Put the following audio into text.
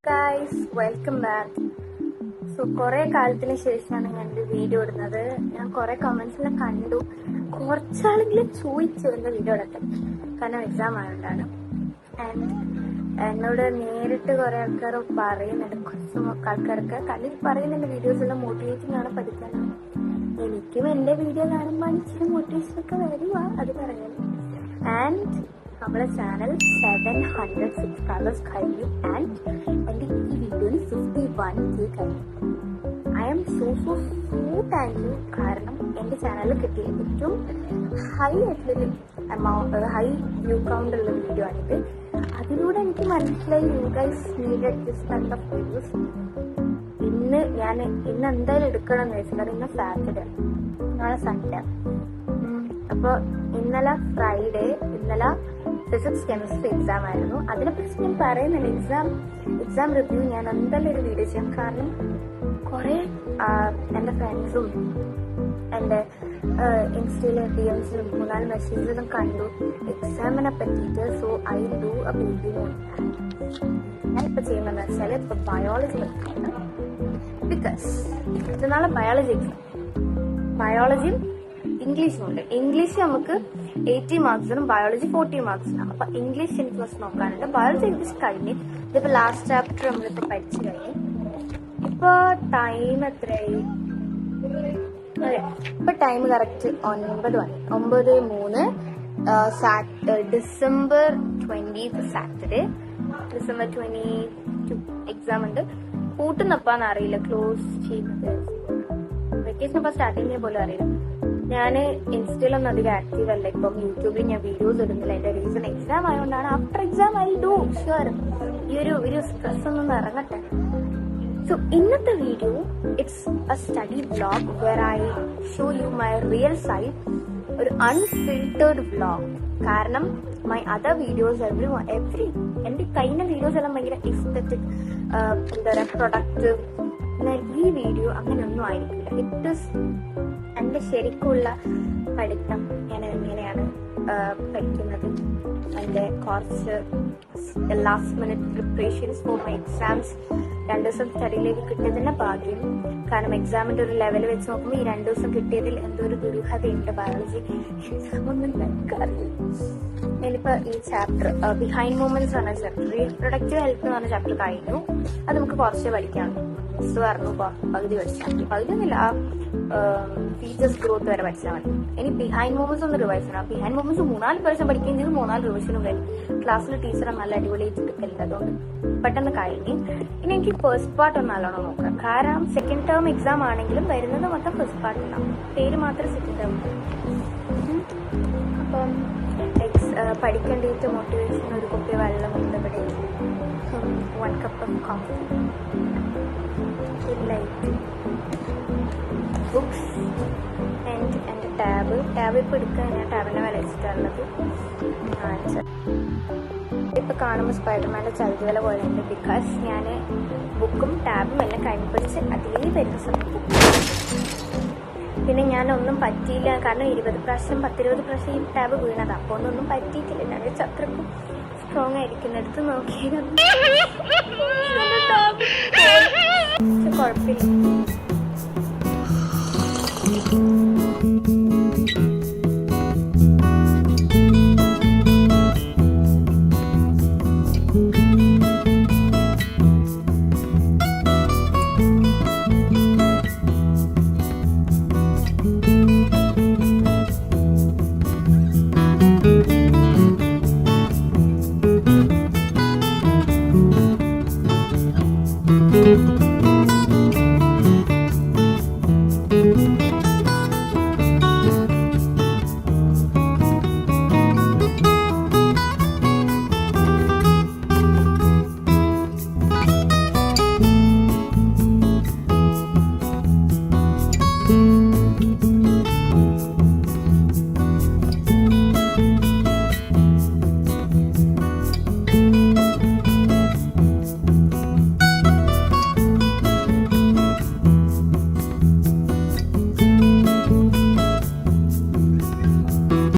Guys, welcome back. So കുറെ കാലത്തിന് ശേഷമാണ് ഞാൻ ഒരു വീഡിയോ ഇടുന്നത്. ഞാൻ കുറെ കമന്റ്സിൽ കണ്ടു, കുറച്ചാളെങ്കിലും ചോദിച്ചു എന്റെ വീഡിയോ ഇടട്ടെ, കാരണം എക്സാം ആയതുകൊണ്ടാണ്. ആൻഡ് എന്നോട് നേരിട്ട് കുറെ ആൾക്കാർ പറയുന്നുണ്ട്, കുറച്ച് ആൾക്കാർക്ക് കല്ലിൽ പറയുന്നുണ്ട് വീഡിയോസ് എല്ലാം മോട്ടിവേറ്റിംഗ് ആണ്, പഠിക്കാനാണ്. എനിക്കും എന്റെ വീഡിയോ കാണുമ്പോൾ ഇച്ചിരി മോട്ടിവേഷൻ ഒക്കെ വരുവാ, അത് പറയാം. ആൻഡ് നമ്മുടെ ചാനൽ 700 സബ്സ്ക്രൈബേഴ്സ് കഴിഞ്ഞു. ആൻഡ് എന്റെ ഈ വീഡിയോയിൽ 51K കഴിഞ്ഞു. I M so thank you. കാരണം എന്റെ ചാനലിൽ കിട്ടിയ ഏറ്റവും ഹൈ ആയിട്ടുള്ളൊരു ഹൈ വ്യൂ കൗണ്ട് ഉള്ള വീഡിയോ ആണിത്. അതിലൂടെ എനിക്ക് മനസ്സിലായി you guys needed this kind of videos. ഇന്ന് എന്തായാലും എടുക്കണം എന്ന് വെച്ചാൽ ഇന്ന് സാറ്റർഡേ, നാളെ സൺഡേ. അപ്പോൾ ഇന്നലെ ഫ്രൈഡേ, ഇന്നലെ ഫിസിക്സ് കെമിസ്ട്രി എക്സാം ആയിരുന്നു. അതിനെക്കുറിച്ച് ഞാൻ പറയുന്നുണ്ട്. എക്സാം റിവ്യൂ ഞാൻ എന്തായാലും ഒരു വീഡിയോ ചെയ്യാം. കാരണം കുറെ എൻ്റെ ഫ്രണ്ട്സും എൻ്റെ ഇൻസ്റ്റയിലെ DMസിലും 3-4 മെസ്സേജുകളും കണ്ടു എക്സാമിനെ പറ്റിയിട്ട്. So I do A video. ഞാനിപ്പോൾ ചെയ്യുന്നതെന്ന് വെച്ചാൽ ഇപ്പോൾ ബയോളജി പഠിക്കുന്നത്. ബിക്കോസ് മറ്റന്നാളെ ബയോളജിയും ഇംഗ്ലീഷും ഉണ്ട്. ഇംഗ്ലീഷ് നമുക്ക് 80 മാർക്സിനും ബയോളജി 40 മാർക്സിനാണ്. അപ്പൊ ഇംഗ്ലീഷ് എനിക്ക് ഫസ്റ്റ് നോക്കാനുണ്ട്. ബയോളജി ഇംഗ്ലീഷ് കഴിഞ്ഞ് ഇതിപ്പോ ലാസ്റ്റ് ചാപ്റ്റർ നമ്മളിപ്പോ പഠിച്ചു കഴിഞ്ഞു. ഇപ്പൊ ടൈം എത്രയായി? അതെ, ഇപ്പൊ time correct 9:03 December 20 Saturday. December 22 exam ഉണ്ട്. കൂട്ടുന്നപ്പാന്ന് അറിയില്ല, ക്ലോസ് ചെയ്യുന്നത് വെക്കേഷൻ ഇപ്പൊ സ്റ്റാർട്ട് ചെയ്യുന്ന പോലും അറിയില്ല. ഞാൻ ഇൻസ്റ്റയിലൊന്നും അധികം ആക്റ്റീവ് അല്ല. ഇപ്പം യൂട്യൂബിൽ ഞാൻ വീഡിയോസ് ഇടുന്നില്ല. എന്റെ റീസൺ എക്സാം ആയതുകൊണ്ടാണ്. After exam I do sure ഈ ഒരു സ്ട്രെസ് ഒന്നും ഇറങ്ങട്ടെ. സോ ഇന്നത്തെ video it's A study vlog where I show you my real side, ഒരു അൺഫിൽറ്റേർഡ് വ്ലോഗ്. കാരണം മൈ അതർ വീഡിയോസ് എന്റെ കഴിഞ്ഞ വീഡിയോസ് എല്ലാം ഭയങ്കര എസ്തെറ്റിക്, എന്താ പറയുക, പ്രൊഡക്റ്റീവ്. എന്നാൽ ഈ വീഡിയോ അങ്ങനെയൊന്നും ആയിരിക്കില്ല. ഇറ്റ് ഇസ് എന്റെ ശരിക്കുള്ള പഠിത്തം. ഞാൻ എങ്ങനെയാണ് പഠിക്കുന്നത്, എൻ്റെ കുറച്ച് last minute preparations for my exams. 2 ദിവസം സ്റ്റഡിയിലേക്ക് കിട്ടിയതിന്റെ ഭാഗ്യം. കാരണം എക്സാമിന്റെ ഒരു ലെവൽ വെച്ച് നോക്കുമ്പോൾ ഈ 2 ദിവസം കിട്ടിയതിൽ എന്തോ ഒരു ദുരൂഹതയുണ്ട്. ബയോളജി എക്സാം ഒന്നും എനിക്കറിയില്ല. ഞാനിപ്പോ ഈ ചാപ്റ്റർ ബിഹൈൻഡ് മൂവ്മെന്റ്സ് ആണ് ചാപ്റ്റർ. റീപ്രൊഡക്റ്റീവ് ഹെൽത്ത് എന്ന് പറഞ്ഞ ചാപ്റ്റർ കഴിഞ്ഞു. അത് നമുക്ക് കുറച്ച് പഠിക്കാം. മിസ് പറഞ്ഞു പകുതി പഠിച്ചാൽ മതി. പകുതി ഒന്നുമില്ല, ഫീച്ചേഴ്സ് ഗ്രോത്ത് വരെ പഠിച്ചാൽ മതി. ഇനി ബിഹൈൻഡ് മൂവ്മെന്റ്സ് ഒന്ന് റിവൈസ് ചെയ്യണം. ബിഹൈൻഡ് മൂവ്മെന്റ്സ് 3-4 പ്രാവശ്യം പഠിക്കുകയും ചെയ്ത് 3-4 റിവിഷനും കഴിഞ്ഞു. ക്ലാസ്സിൽ ടീച്ചറെ നല്ല അടിപൊളിയായിട്ട് എടുക്കലുണ്ട്. അതുകൊണ്ട് പെട്ടെന്ന് കഴിഞ്ഞ്. ഇനി എനിക്ക് ഫസ്റ്റ് പാർട്ട് ഒന്ന് നല്ലോണം നോക്കാം. കാരണം സെക്കൻഡ് ടേം എക്സാം ആണെങ്കിലും വരുന്നത് മൊത്തം ഫസ്റ്റ് പാർട്ട് ഉണ്ടാവും, പേര് മാത്രം സെക്കൻഡ് ടേം. അപ്പം പഠിക്കേണ്ടിയിട്ട് മോട്ടിവേഷൻ ഒരു കുപ്പി വെള്ളമുണ്ട് ഇവിടെ, 1 cup of coffee, light, books and എൻ്റെ ടാബ് ഇപ്പോൾ എടുക്കാൻ ഞാൻ ടാബിൻ്റെ വില വെച്ചിട്ടുള്ളത്. ഇപ്പം കാണുമ്പോൾ സ്പൈഡർമാൻ്റെ ചതുര വില പോലെ ഉണ്ട്. ബിക്കോസ് ഞാൻ ബുക്കും ടാബും എല്ലാം കഴിഞ്ഞ് പഠിച്ച് അതേ വരുന്ന സമയത്ത് പിന്നെ ഞാനൊന്നും പറ്റിയില്ല. കാരണം 10-20 പ്രാവശ്യം ഈ ടാബ് വീണത്. അപ്പോൾ ഒന്നും പറ്റിയിട്ടില്ല. ഞാൻ അത്രക്കും സ്ട്രോങ് ആയിരിക്കുന്നിടത്ത് നോക്കിയത് കുഴപ്പമില്ല.